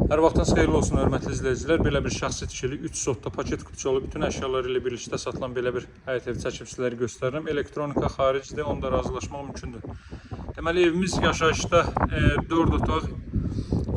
Hər vaxtınız xeyirli olsun, hörmətli izləyicilər. Belə bir şəxsi tikili 3 sotda paket qutucu bütün əşyaları ilə birlikdə satılan belə bir həyət evi çəkib göstərirəm. Elektronika xaricdə, onda razılaşmaq mümkündür. Deməli, evimiz yaşayışda 4 otaq,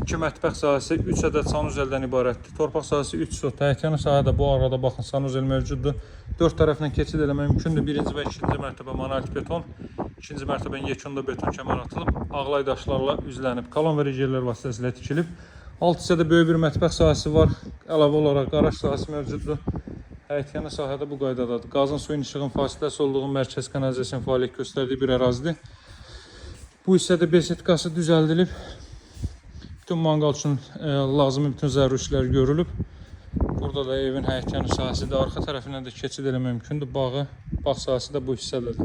2 mətbəx sahəsi, 3 ədəd sanuzeldən ibarətdir. Torpaq sahəsi 3 sot, həyətyanı sahədə bu arada baxın sanuzel mövcuddur. 4 tərəfindən keçid eləmək mümkündür. Birinci və ikinci mərtəbə monolit beton, ikinci mərtəbənin yekunda beton kəmər atılıb, ağlay daşlarla üzlənib, kalon və ricerlər vasitəsilə tikilib. Alt hissədə böyük bir mətbəx sahəsi var. Əlavə olaraq qaraj sahəsi mövcuddur. Həyətyanı sahədə bu qaydadadır. Qazın, suyun, işığın fasiləsi olduğu mərkəz kanalizasiyanın fəaliyyət göstərdiyi bir ərazidir. Bu hissədə besetkası düzəldilib. Bütün manqal üçün lazımi bütün zəruri işlər görülüb. Burada da evin həyətyanı sahəsidir. Arxa tərəfindən də keçid eləmək mümkündür. Bağ sahəsi də bu hissədədir.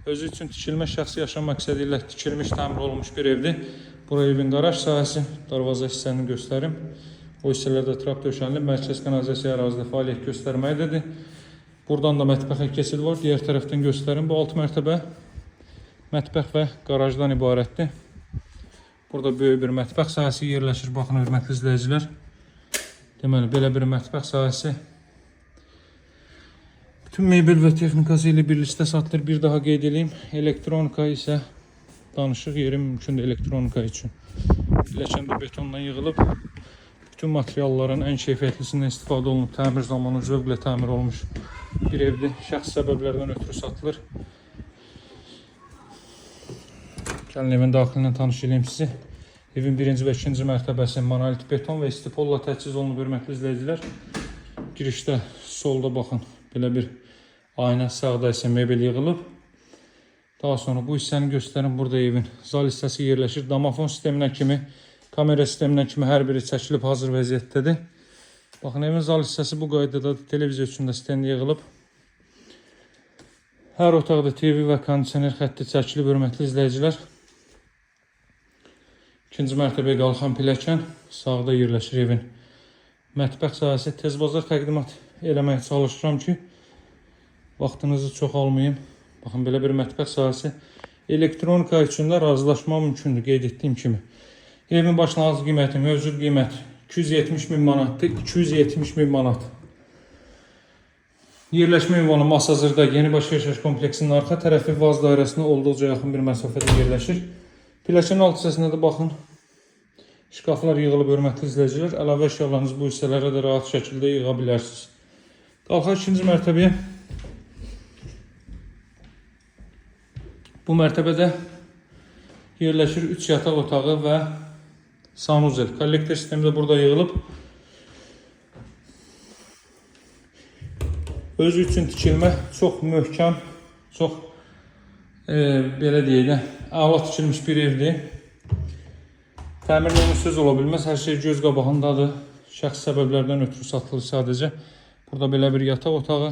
Özü üçün tikilmə, şəxsi yaşam məqsədi ilə tikilmiş, təmir olunmuş bir evdir. Bura evin qaraj sahəsi, darvaza hissəsini göstərim. O hissələrdə trap döşənilib, mərkəz kanalizasiya ərazidə fəaliyyət göstərməkdədir. Buradan da mətbəxə keçid var, digər tərəfdən göstərim. Bu 6 mərtəbə mətbəx və qarajdan ibarətdir. Burada böyük bir mətbəx sahəsi yerləşir, baxın hörmətli izləyicilər. Deməli, belə bir mətbəx sahəsi. Bütün mebel və texnikası ilə birlikdə satılır. Bir daha qeyd edeyim, elektronika isə danışıq yeri mümkündür elektronika üçün. Pilləkəndə betondan yığılıb, bütün materialların ən keyfiyyətlisindən istifadə olunub, təmir zamanı zövqlə təmir olmuş bir evdir. Şəxsi səbəblərdən ötürü satılır. Gəlin evin daxilindən tanış edeyim sizi. Evin birinci və ikinci mərtəbəsi monolit beton və istipolla təchiz olunub, hörmətli izləyicilər. Girişdə solda baxın, belə bir ayna, sağda isə mebel yığılıb. Daha sonra bu hissəni göstərim. Burada evin zal hissəsi yerləşir. Damafon sisteminə kimi, kamera sisteminə kimi hər biri çəkilib hazır vəziyyətdədir. Baxın, evin zal hissəsi bu qaydadadır. Televiziya üçün də stend yığılıb. Hər otaqda TV və kondisioner xətti çəkilib, hörmətli izləyicilər. İkinci mərtəbəyə qalxan pilləkən sağda yerləşir evin mətbəx sahəsi. Tezbazar təqdimat eləməyə çalışıram ki, vaxtınızı çox almayayım. Baxın, belə bir mətbəx sahəsi. Elektronika üçün də razılaşma mümkündür, qeyd etdiyim kimi. Evin başlanğıc qiyməti, mövcud qiymət 270 min manatdır, 270 min manat. Yerləşmə ünvanı Masazırda Yenibaş yaşayış kompleksinin arxa tərəfi Vaz dairəsinə olduqca yaxın bir məsafədə yerləşir. Pilləkənin alt hissəsində də baxın, şkaflar yığılıb, hörmətli izləyicilər. Əlavə əşyalarınızı bu hissələrə də rahat şəkildə yığa bilərsiniz. Qalxaq ikinci mərtəbəyə. Bu mərtəbədə yerləşir 3 yataq otağı və sanuzel. Kollektor sistemi də burada yığılıb. Özü üçün tikilmə çox möhkəm, çox belə deyək də, əla tikilmiş bir evdir. Təmirlə söz ola bilməz, hər şey göz qabağındadır. Şəxsi səbəblərdən ötürü satılır sadəcə. Burada belə bir yataq otağı.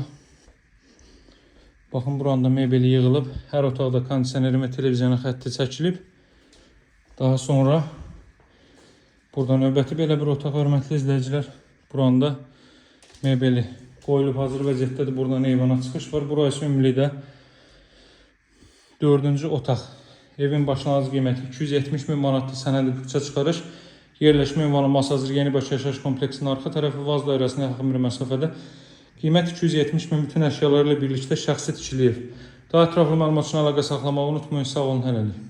Baxın, buranda mebeli yığılıb. Hər otaqda kondisioneri və televizyona xətti çəkilib. Daha sonra burada növbəti belə bir otaq, hörmətli izləyicilər. Buranda mebeli qoyulub hazır vəziyyətdədir. Buradan eyvana çıxış var. Burası ümumilikdə 4-cü otaq. Evin başlanğıc qiyməti 270 min manatlı sənədi bütçə çıxarış. Yerləşmə ünvanı Masazır Yenibaş yaşayış kompleksinin arxa tərəfi Vaz dairəsinə yaxın bir məsafədə. Qiymət 270 min, bütün əşyalarla birlikdə şəxsi tikili ev. Daha ətraflı məlumat üçün əlaqə saxlamağı unutmayın. Sağ olun, hələlik.